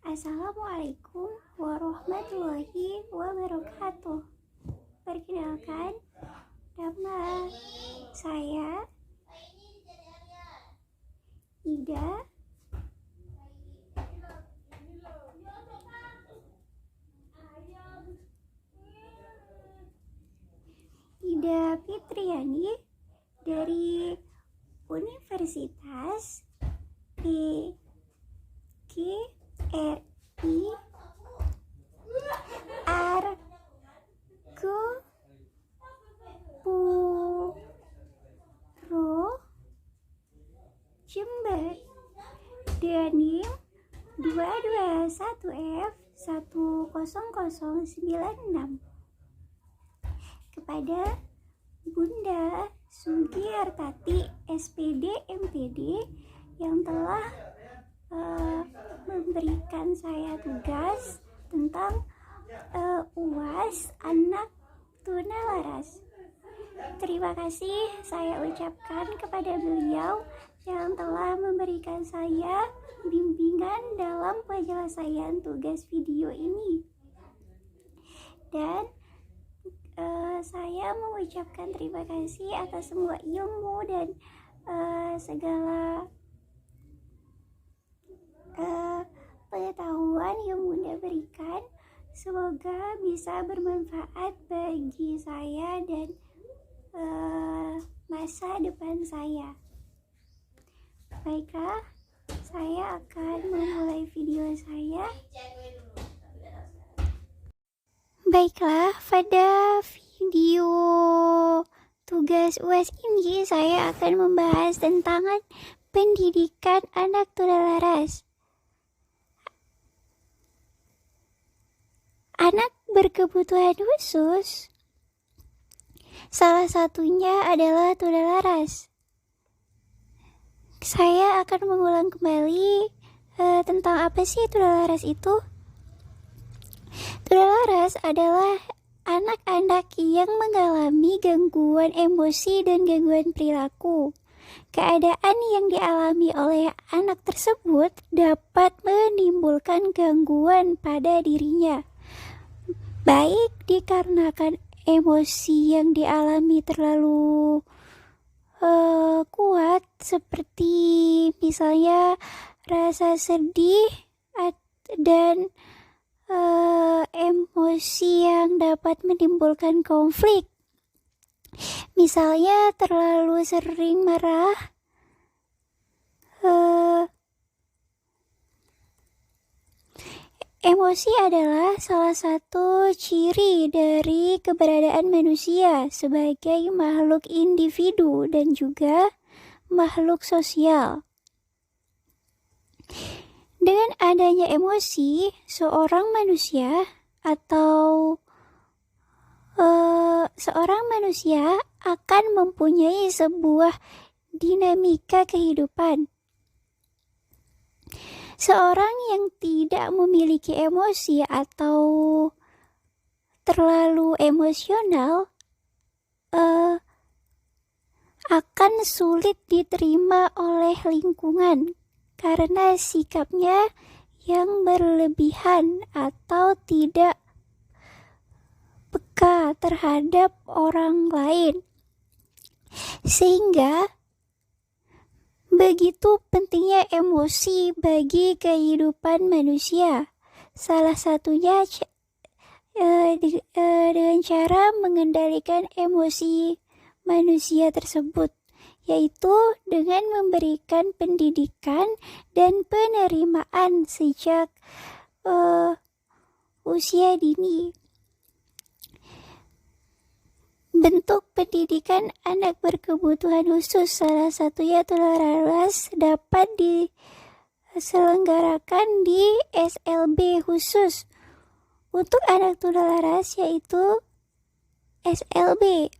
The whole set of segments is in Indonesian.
Assalamualaikum warahmatullahi wabarakatuh. Perkenalkan, nama saya Ida Fitriani dari Universitas PGRI Argo Puro Jember dengan NIM 221F10096 kepada Bunda Sugiyartati SPD MPD yang telah memberikan saya tugas tentang UAS anak tunalaras. Terima kasih saya ucapkan kepada beliau yang telah memberikan saya bimbingan dalam penyelesaian tugas video ini. Dan saya mengucapkan terima kasih atas semua ilmu dan segala pengetahuan yang Bunda berikan. Semoga bisa bermanfaat bagi saya dan masa depan saya. Baiklah, saya akan memulai video saya. Baiklah, pada video tugas UAS ini saya akan membahas tentang pendidikan anak tunalaras. Anak berkebutuhan khusus, salah satunya adalah tunalaras. Saya akan mengulang kembali tentang apa sih tunalaras itu. Tunalaras adalah anak-anak yang mengalami gangguan emosi dan gangguan perilaku. Keadaan yang dialami oleh anak tersebut dapat menimbulkan gangguan pada dirinya, baik dikarenakan emosi yang dialami terlalu kuat, seperti misalnya rasa sedih dan emosi yang dapat menimbulkan konflik, misalnya terlalu sering marah, emosi adalah salah satu ciri dari keberadaan manusia sebagai makhluk individu dan juga makhluk sosial. Dengan adanya emosi, seorang manusia akan mempunyai sebuah dinamika kehidupan. Seorang yang tidak memiliki emosi atau terlalu emosional akan sulit diterima oleh lingkungan karena sikapnya yang berlebihan atau tidak peka terhadap orang lain. Sehingga begitu pentingnya emosi bagi kehidupan manusia. Salah satunya dengan cara mengendalikan emosi manusia tersebut, yaitu dengan memberikan pendidikan dan penerimaan sejak usia dini. Bentuk pendidikan anak berkebutuhan khusus, salah satunya tunalaras, dapat diselenggarakan di SLB khusus untuk anak tunalaras, yaitu SLB.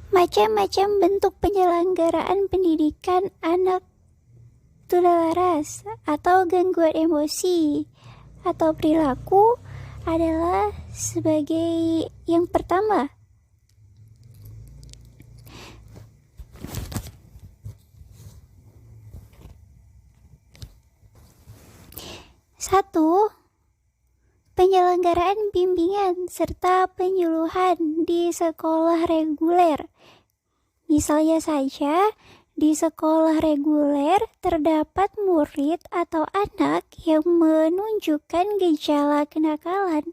Macam-macam bentuk penyelenggaraan pendidikan anak tunalaras atau gangguan emosi atau perilaku adalah sebagai yang pertama. 1. Penyelenggaraan bimbingan serta penyuluhan di sekolah reguler. Misalnya saja, di sekolah reguler terdapat murid atau anak yang menunjukkan gejala kenakalan,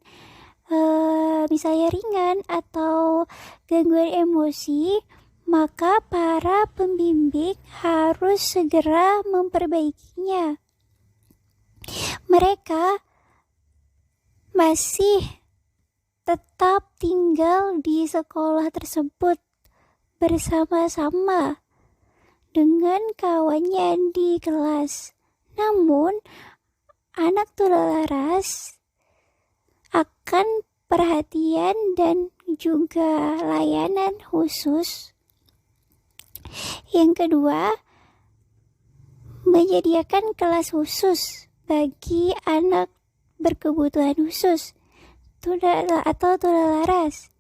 misalnya ringan atau gangguan emosi, maka para pembimbing harus segera memperbaikinya. Mereka masih tetap tinggal di sekolah tersebut bersama-sama dengan kawannya di kelas. Namun, anak tulalaras akan perhatian dan juga layanan khusus. Yang kedua, menyediakan kelas khusus bagi anak berkebutuhan khusus atau tulalaras.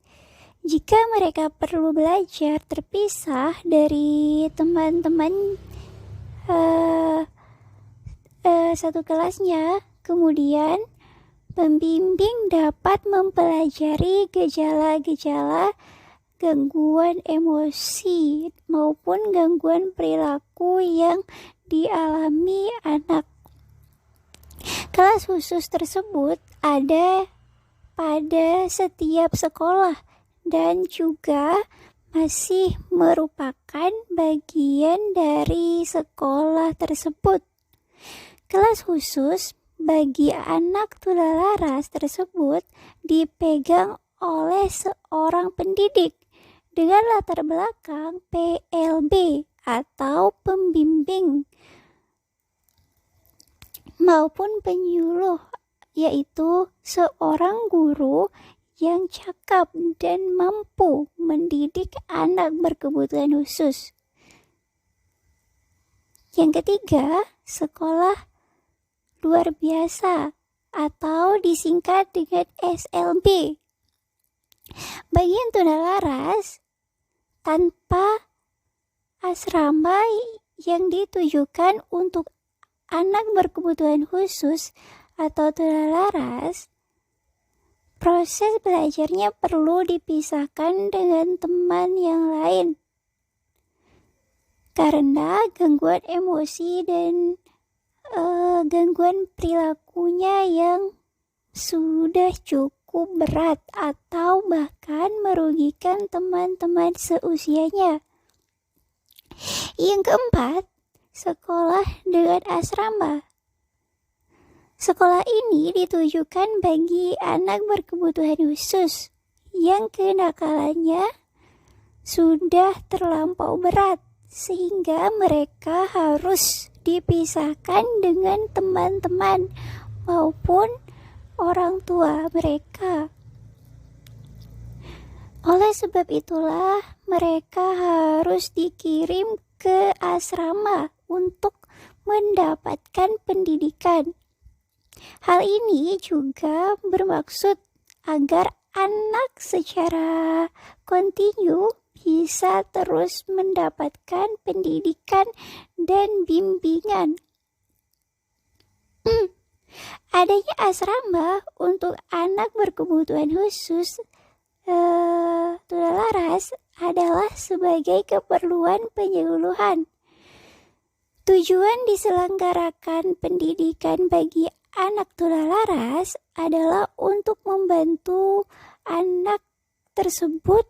Jika mereka perlu belajar terpisah dari teman-teman satu kelasnya, kemudian pembimbing dapat mempelajari gejala-gejala gangguan emosi maupun gangguan perilaku yang dialami anak. Kelas khusus tersebut ada pada setiap sekolah dan juga masih merupakan bagian dari sekolah tersebut. Kelas khusus bagi anak tulalaras tersebut dipegang oleh seorang pendidik dengan latar belakang PLB atau pembimbing maupun penyuluh, yaitu seorang guru yang cakap dan mampu mendidik anak berkebutuhan khusus. Yang ketiga, sekolah luar biasa atau disingkat dengan SLB. Bagi yang tulalaras tanpa asrama yang ditujukan untuk anak berkebutuhan khusus atau tulalaras, proses belajarnya perlu dipisahkan dengan teman yang lain karena gangguan emosi dan gangguan perilakunya yang sudah cukup berat atau bahkan merugikan teman-teman seusianya. Yang keempat, sekolah dengan asrama. Sekolah ini ditujukan bagi anak berkebutuhan khusus yang kenakalannya sudah terlampau berat sehingga mereka harus dipisahkan dengan teman-teman maupun orang tua mereka. Oleh sebab itulah mereka harus dikirim ke asrama untuk mendapatkan pendidikan. Hal ini juga bermaksud agar anak secara kontinu bisa terus mendapatkan pendidikan dan bimbingan. Adanya asrama untuk anak berkebutuhan khusus tulalaras adalah sebagai keperluan penyuluhan. Tujuan diselenggarakan pendidikan bagi anak tulalaras adalah untuk membantu anak tersebut.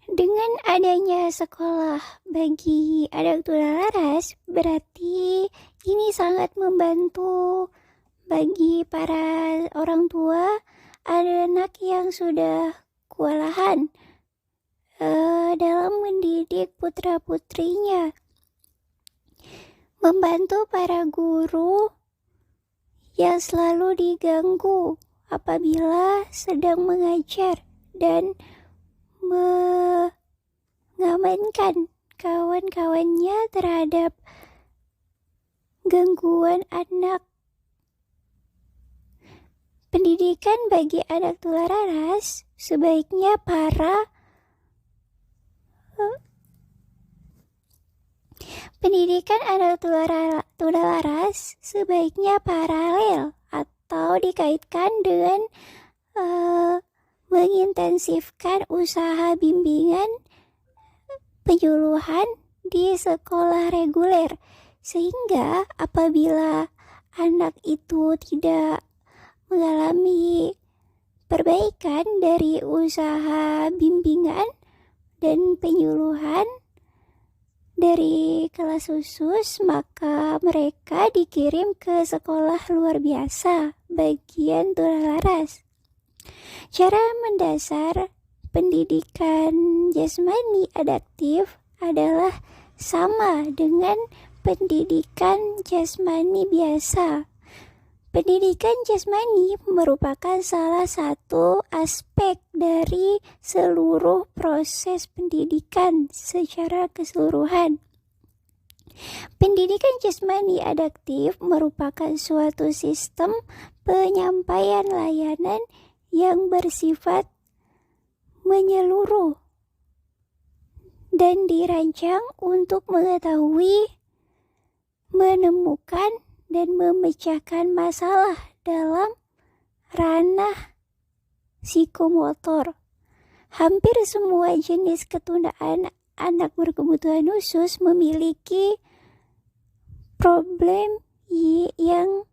Dengan adanya sekolah bagi anak tulalaras, berarti ini sangat membantu bagi para orang tua anak yang sudah kewalahan dalam mendidik putra-putrinya. Membantu para guru yang selalu diganggu apabila sedang mengajar dan mengamankan kawan-kawannya terhadap gangguan anak. Pendidikan bagi anak tulalaras sebaiknya Pendidikan anak tularas sebaiknya paralel atau dikaitkan dengan mengintensifkan usaha bimbingan penyuluhan di sekolah reguler, sehingga apabila anak itu tidak mengalami perbaikan dari usaha bimbingan dan penyuluhan dari kelas khusus, maka mereka dikirim ke sekolah luar biasa bagian tularas. Cara mendasar pendidikan jasmani adaptif adalah sama dengan pendidikan jasmani biasa. Pendidikan jasmani merupakan salah satu aspek dari seluruh proses pendidikan secara keseluruhan. Pendidikan jasmani adaptif merupakan suatu sistem penyampaian layanan yang bersifat menyeluruh dan dirancang untuk mengetahui, menemukan, dan memecahkan masalah dalam ranah psikomotor. Hampir semua jenis ketundaan anak berkebutuhan khusus memiliki problem yang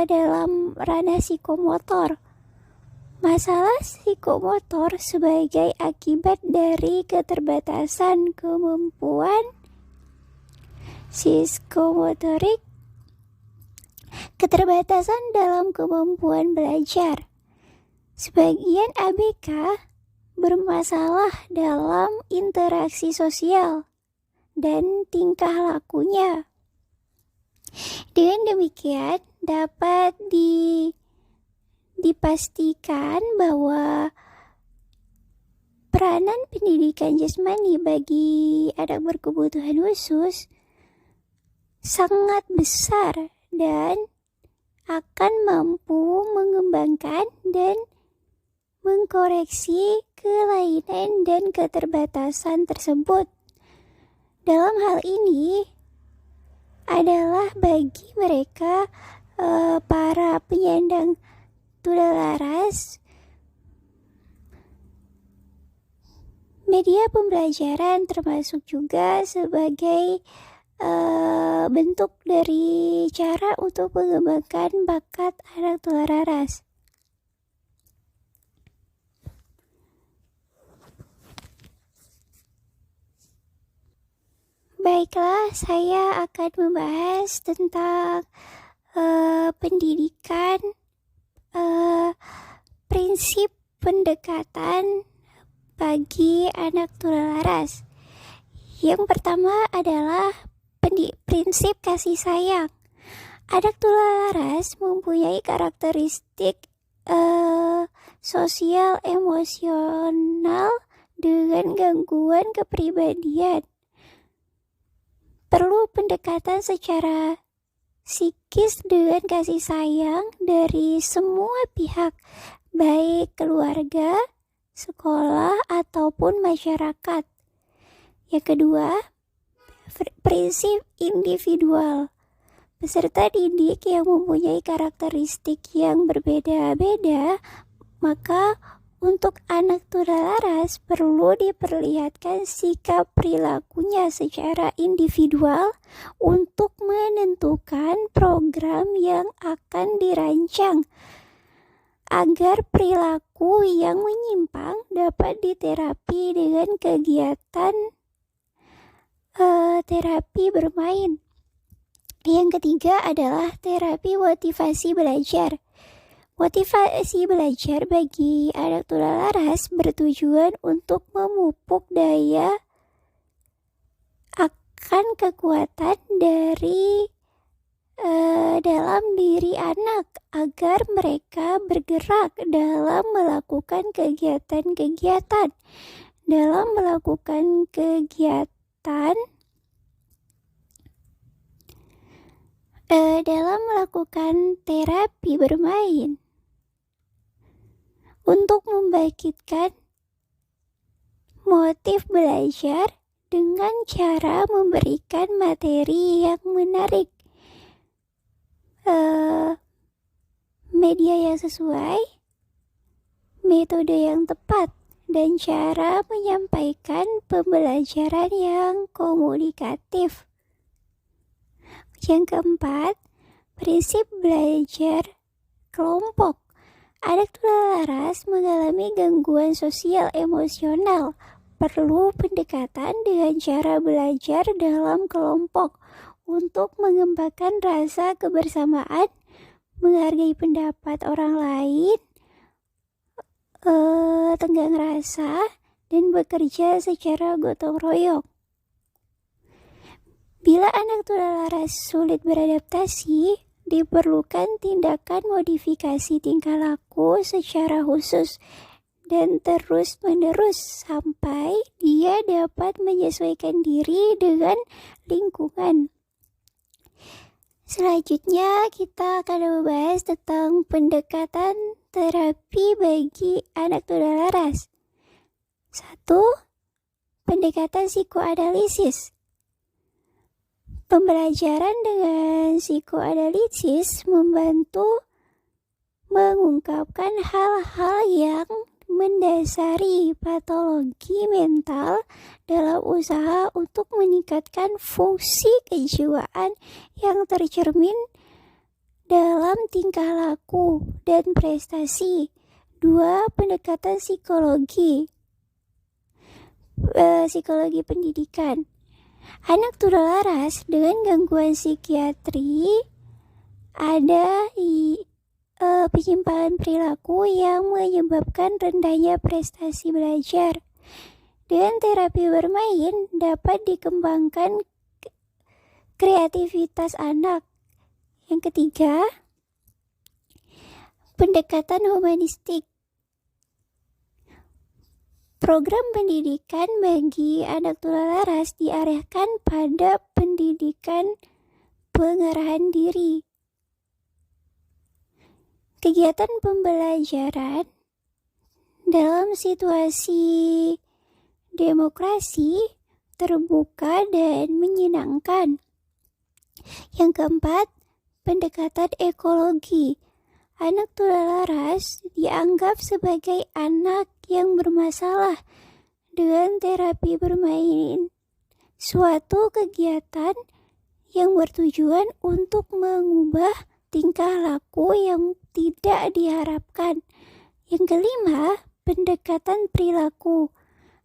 dalam ranah psikomotor. Masalah psikomotor sebagai akibat dari keterbatasan kemampuan psikomotorik, keterbatasan dalam kemampuan belajar. Sebagian ABK bermasalah dalam interaksi sosial dan tingkah lakunya. Dengan demikian, dapat dipastikan bahwa peranan pendidikan jasmani bagi anak berkebutuhan khusus sangat besar dan akan mampu mengembangkan dan mengkoreksi kelainan dan keterbatasan tersebut. Dalam hal ini adalah bagi mereka para penyandang tularas, media pembelajaran termasuk juga sebagai bentuk dari cara untuk mengembangkan bakat anak tularas. Baiklah, saya akan membahas tentang pendidikan, prinsip pendekatan bagi anak tularas. Yang pertama adalah prinsip kasih sayang. Anak tularas mempunyai karakteristik sosial emosional dengan gangguan kepribadian. Perlu pendekatan secara psikis dengan kasih sayang dari semua pihak, baik keluarga, sekolah, ataupun masyarakat. Yang kedua, prinsip individual. Peserta didik yang mempunyai karakteristik yang berbeda-beda, maka untuk anak tularas perlu diperlihatkan sikap perilakunya secara individual untuk menentukan program yang akan dirancang agar perilaku yang menyimpang dapat diterapi dengan kegiatan terapi bermain. Yang ketiga adalah terapi motivasi belajar. Motivasi belajar bagi anak tularas bertujuan untuk memupuk daya akan kekuatan dari dalam diri anak agar mereka bergerak dalam melakukan kegiatan-kegiatan. Dalam melakukan terapi bermain untuk membangkitkan motif belajar dengan cara memberikan materi yang menarik, media yang sesuai, metode yang tepat, dan cara menyampaikan pembelajaran yang komunikatif. Yang keempat, prinsip belajar kelompok. Anak tularas mengalami gangguan sosial emosional, perlu pendekatan dengan cara belajar dalam kelompok untuk mengembangkan rasa kebersamaan, menghargai pendapat orang lain, tenggang rasa, dan bekerja secara gotong royong. Bila anak tularas sulit beradaptasi, diperlukan tindakan modifikasi tingkah laku secara khusus dan terus-menerus sampai dia dapat menyesuaikan diri dengan lingkungan. Selanjutnya kita akan membahas tentang pendekatan terapi bagi anak tularas. 1. Pendekatan psikoanalisis. Pembelajaran dengan psikoanalisis membantu mengungkapkan hal-hal yang mendasari patologi mental dalam usaha untuk meningkatkan fungsi kejiwaan yang tercermin dalam tingkah laku dan prestasi. 2. Pendekatan psikologi pendidikan. Anak tularas dengan gangguan psikiatri ada penyimpangan perilaku yang menyebabkan rendahnya prestasi belajar. Dengan terapi bermain dapat dikembangkan kreativitas anak. Yang ketiga, pendekatan humanistik. Program pendidikan bagi anak tularas diarahkan pada pendidikan pengarahan diri. Kegiatan pembelajaran dalam situasi demokrasi terbuka dan menyenangkan. Yang keempat, pendekatan ekologi. Anak tularas dianggap sebagai anak yang bermasalah. Dengan terapi bermain, suatu kegiatan yang bertujuan untuk mengubah tingkah laku yang tidak diharapkan. Yang kelima, pendekatan perilaku.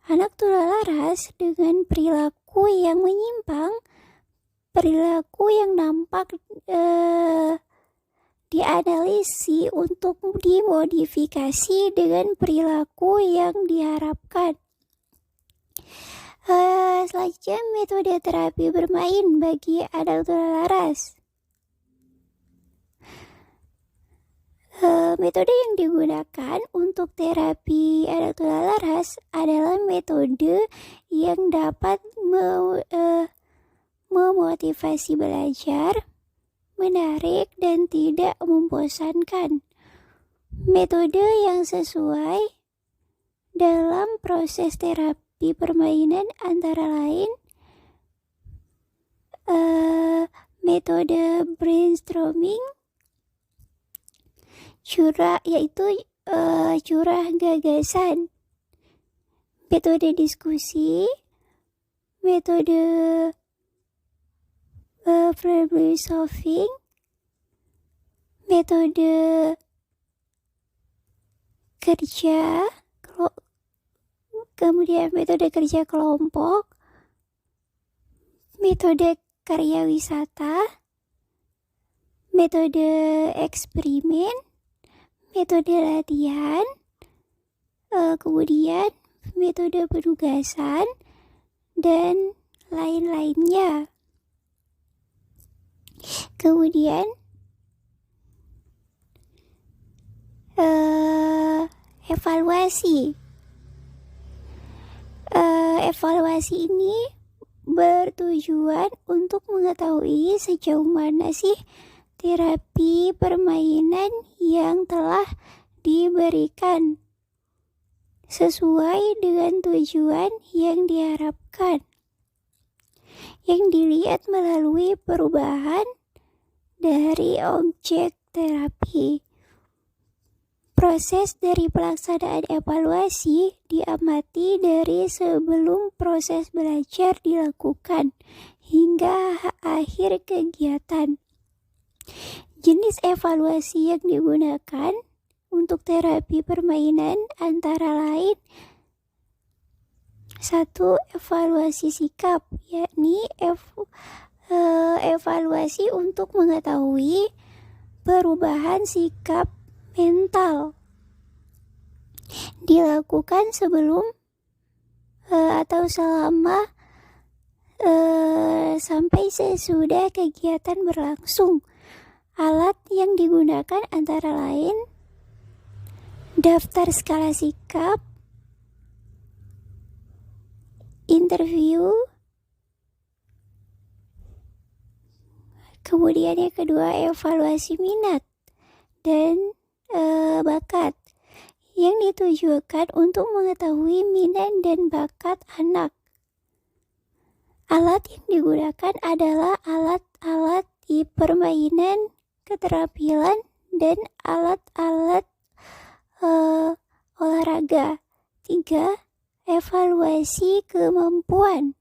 Anak tularas dengan perilaku yang menyimpang, perilaku yang nampak dianalisis untuk dimodifikasi dengan perilaku yang diharapkan. Selanjutnya, metode terapi bermain bagi anak tularas. Metode yang digunakan untuk terapi anak tularas adalah metode yang dapat memotivasi belajar, menarik, dan tidak membosankan. Metode yang sesuai dalam proses terapi permainan antara lain metode brainstorming, curah gagasan, metode diskusi, metode problem solving, metode kerja, kemudian metode kerja kelompok, metode karya wisata, metode eksperimen, metode latihan, kemudian metode penugasan, dan lain-lainnya. Kemudian evaluasi. Evaluasi ini bertujuan untuk mengetahui sejauh mana sih terapi permainan yang telah diberikan sesuai dengan tujuan yang diharapkan. yang dilihat melalui perubahan dari objek terapi. Proses dari pelaksanaan evaluasi diamati dari sebelum proses belajar dilakukan hingga akhir kegiatan. Jenis evaluasi yang digunakan untuk terapi permainan antara lain: 1. Evaluasi sikap, yakni evaluasi untuk mengetahui perubahan sikap mental. Dilakukan sebelum atau selama sampai sesudah kegiatan berlangsung. Alat yang digunakan antara lain daftar skala sikap, interview, kemudian yang kedua evaluasi minat dan bakat yang ditujukan untuk mengetahui minat dan bakat anak. Alat yang digunakan adalah alat-alat di permainan, keterampilan, dan alat-alat olahraga. 3. Evaluasi kemampuan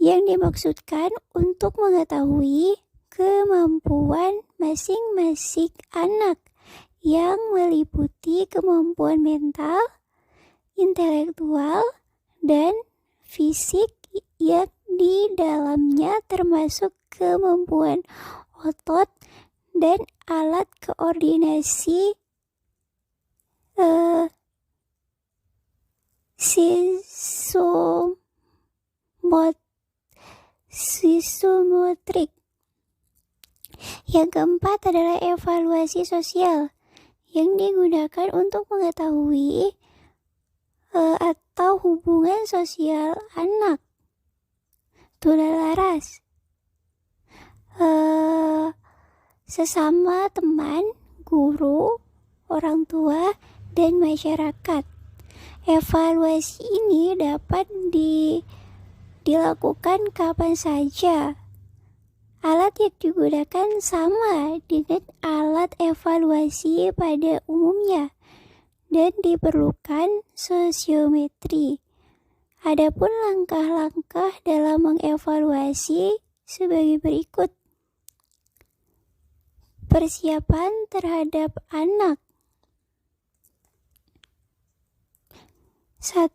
yang dimaksudkan untuk mengetahui kemampuan masing-masing anak yang meliputi kemampuan mental, intelektual, dan fisik yang di dalamnya termasuk kemampuan otot dan alat koordinasi psikomotorik. Yang keempat adalah evaluasi sosial yang digunakan untuk mengetahui atau hubungan sosial anak, tulalaras, sesama teman, guru, orang tua, dan masyarakat. Evaluasi ini dapat dilakukan kapan saja. Alat yang digunakan sama dengan alat evaluasi pada umumnya dan diperlukan sosiometri. Adapun langkah-langkah dalam mengevaluasi sebagai berikut. Persiapan terhadap anak. 1.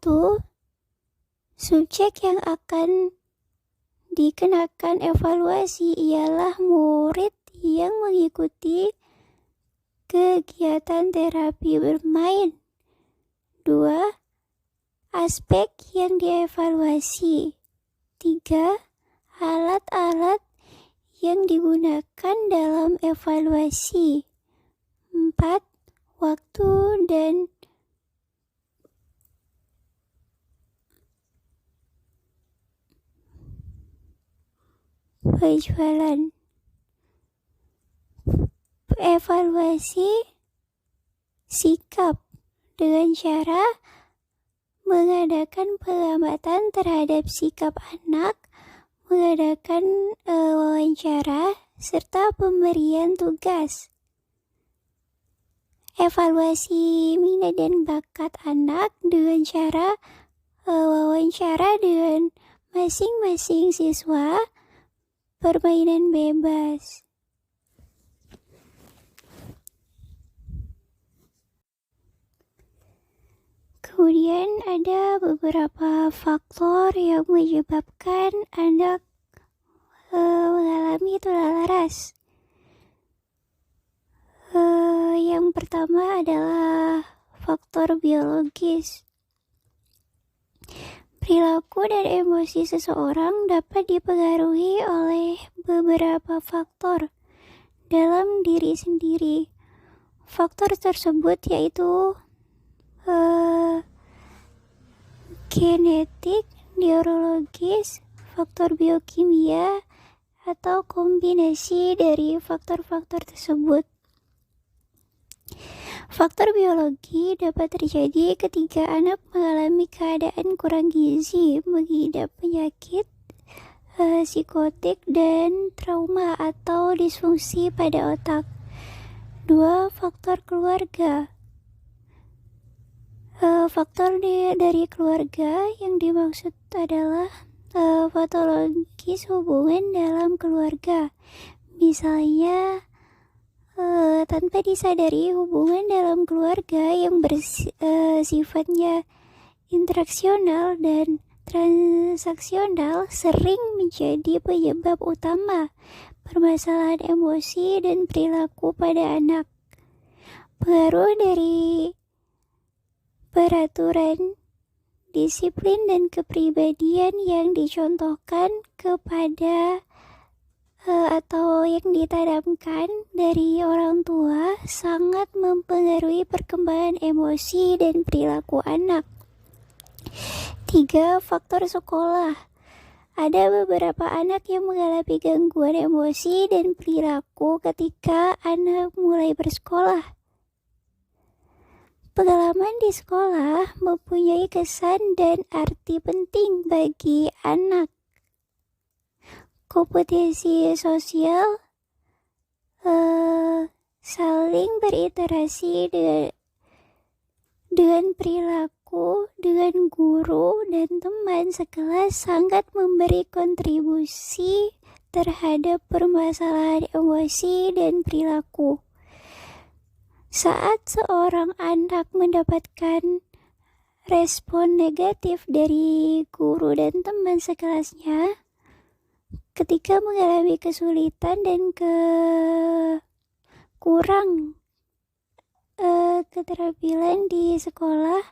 Subjek yang akan dikenakan evaluasi ialah murid yang mengikuti kegiatan terapi bermain. 2. Aspek yang dievaluasi. 3. Alat-alat yang digunakan dalam evaluasi. 4. Waktu dan penjualan. Evaluasi sikap dengan cara mengadakan pengamatan terhadap sikap anak, mengadakan wawancara, serta pemberian tugas. Evaluasi minat dan bakat anak dengan cara wawancara dengan masing-masing siswa, permainan bebas. Kemudian ada beberapa faktor yang menyebabkan anak mengalami tulalaras. Yang pertama adalah faktor biologis. Perilaku dan emosi seseorang dapat dipengaruhi oleh beberapa faktor dalam diri sendiri. Faktor tersebut yaitu genetik, neurologis, faktor biokimia, atau kombinasi dari faktor-faktor tersebut. Faktor biologi dapat terjadi ketika anak mengalami keadaan kurang gizi, mengidap penyakit psikotik dan trauma atau disfungsi pada otak. 2. Faktor keluarga. Faktor dari keluarga yang dimaksud adalah patologis hubungan dalam keluarga. Misalnya, tanpa disadari hubungan dalam keluarga yang sifatnya interaksional dan transaksional sering menjadi penyebab utama permasalahan emosi dan perilaku pada anak. Pengaruh dari peraturan, disiplin, dan kepribadian yang dicontohkan kepada atau yang ditanamkan dari orang tua sangat mempengaruhi perkembangan emosi dan perilaku anak. 3. Faktor sekolah. Ada beberapa anak yang mengalami gangguan emosi dan perilaku ketika anak mulai bersekolah. Pengalaman di sekolah mempunyai kesan dan arti penting bagi anak. Kompetisi sosial, saling berinteraksi dengan perilaku, dengan guru dan teman sekelas sangat memberi kontribusi terhadap permasalahan emosi dan perilaku. Saat seorang anak mendapatkan respon negatif dari guru dan teman sekelasnya, ketika mengalami kesulitan dan kurang keterampilan di sekolah,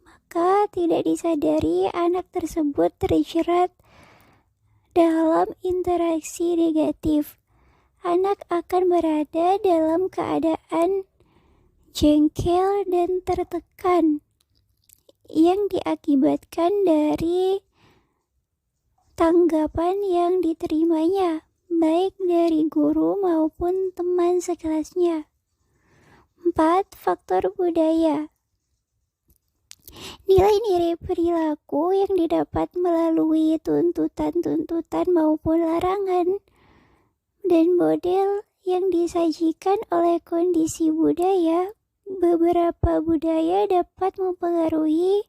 maka tidak disadari anak tersebut terjerat dalam interaksi negatif. Anak akan berada dalam keadaan jengkel dan tertekan yang diakibatkan dari tanggapan yang diterimanya, baik dari guru maupun teman sekelasnya. 4. Faktor budaya. Nilai-nilai perilaku yang didapat melalui tuntutan-tuntutan maupun larangan dan model yang disajikan oleh kondisi budaya. Beberapa budaya dapat mempengaruhi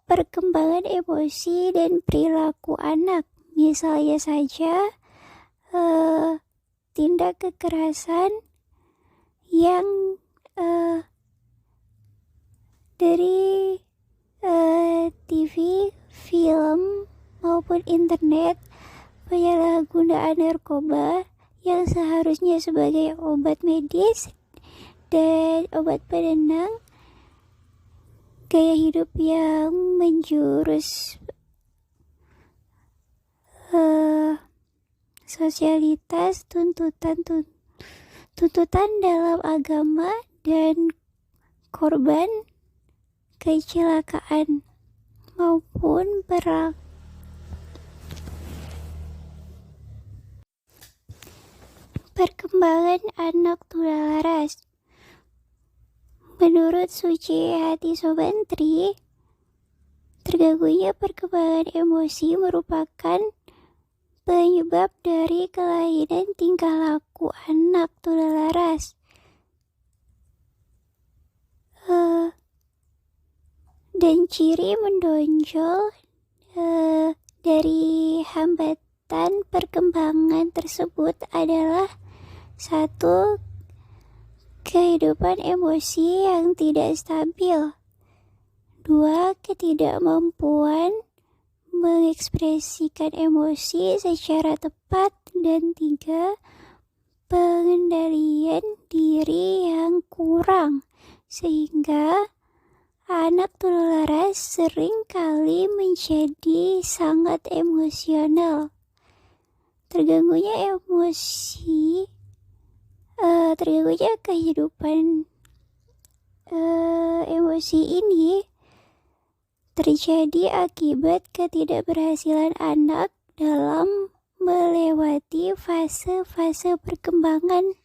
perkembangan emosi dan perilaku anak. Misalnya saja tindak kekerasan yang dari TV, film, maupun internet, penyalahgunaan narkoba yang seharusnya sebagai obat medis dan obat penenang, gaya hidup yang menjurus sosialitas, tuntutan dalam agama, dan korban kecelakaan maupun perang. Perkembangan anak tulalaras. Menurut Suci Hatisobantri, terganggunya perkembangan emosi merupakan penyebab dari kelainan tingkah laku anak tulalaras. Dan ciri menonjol dari hambatan perkembangan tersebut adalah 1. Kehidupan emosi yang tidak stabil. 2. Ketidakmampuan mengekspresikan emosi secara tepat. Dan 3. Pengendalian diri yang kurang, sehingga anak tulalaras sering kali menjadi sangat emosional. Terganggunya kehidupan emosi ini terjadi akibat ketidakberhasilan anak dalam melewati fase-fase perkembangan.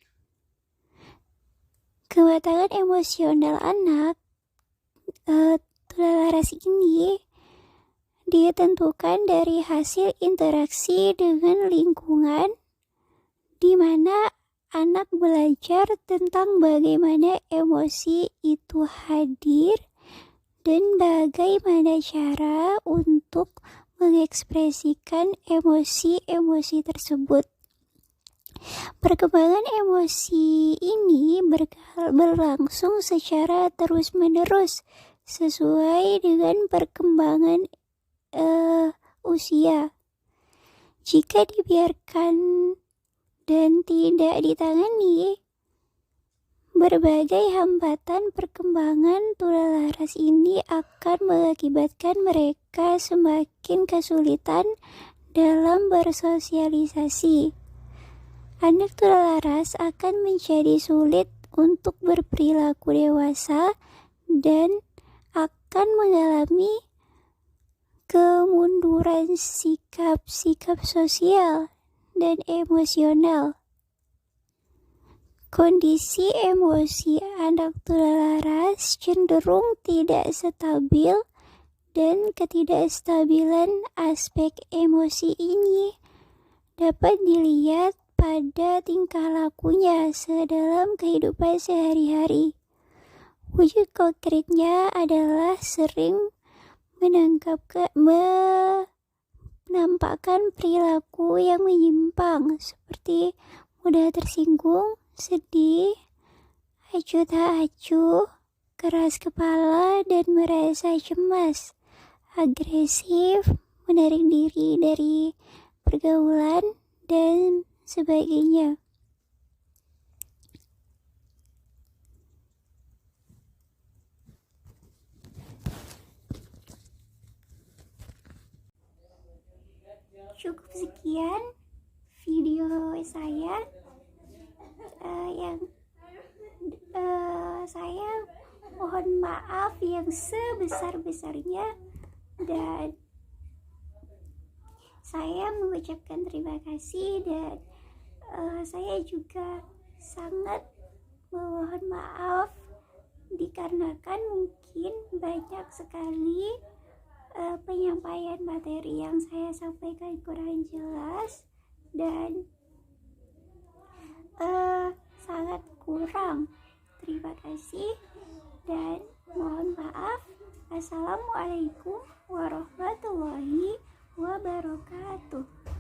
Kematangan emosional anak tulalaras ini ditentukan dari hasil interaksi dengan lingkungan, di mana anak belajar tentang bagaimana emosi itu hadir dan bagaimana cara untuk mengekspresikan emosi-emosi tersebut. Perkembangan emosi ini berlangsung secara terus-menerus sesuai dengan perkembangan usia. Jika dibiarkan dan tidak ditangani, berbagai hambatan perkembangan tulalaras ini akan mengakibatkan mereka semakin kesulitan dalam bersosialisasi. Anak tulalaras akan menjadi sulit untuk berperilaku dewasa dan akan mengalami kemunduran sikap-sikap sosial dan emosional. Kondisi emosi anak tulalaras cenderung tidak stabil, dan ketidakstabilan aspek emosi ini dapat dilihat pada tingkah lakunya dalam kehidupan sehari-hari. Wujud konkretnya adalah sering menampakkan perilaku yang menyimpang seperti mudah tersinggung, sedih, acuh tak acuh, keras kepala dan merasa cemas, agresif, menarik diri dari pergaulan, dan sebagainya. Cukup sekian video saya saya mohon maaf yang sebesar-besarnya, dan saya mengucapkan terima kasih, dan saya juga sangat memohon maaf dikarenakan mungkin banyak sekali penyampaian materi yang saya sampaikan kurang jelas dan sangat kurang. Terima kasih dan mohon maaf. Assalamualaikum warahmatullahi wabarakatuh.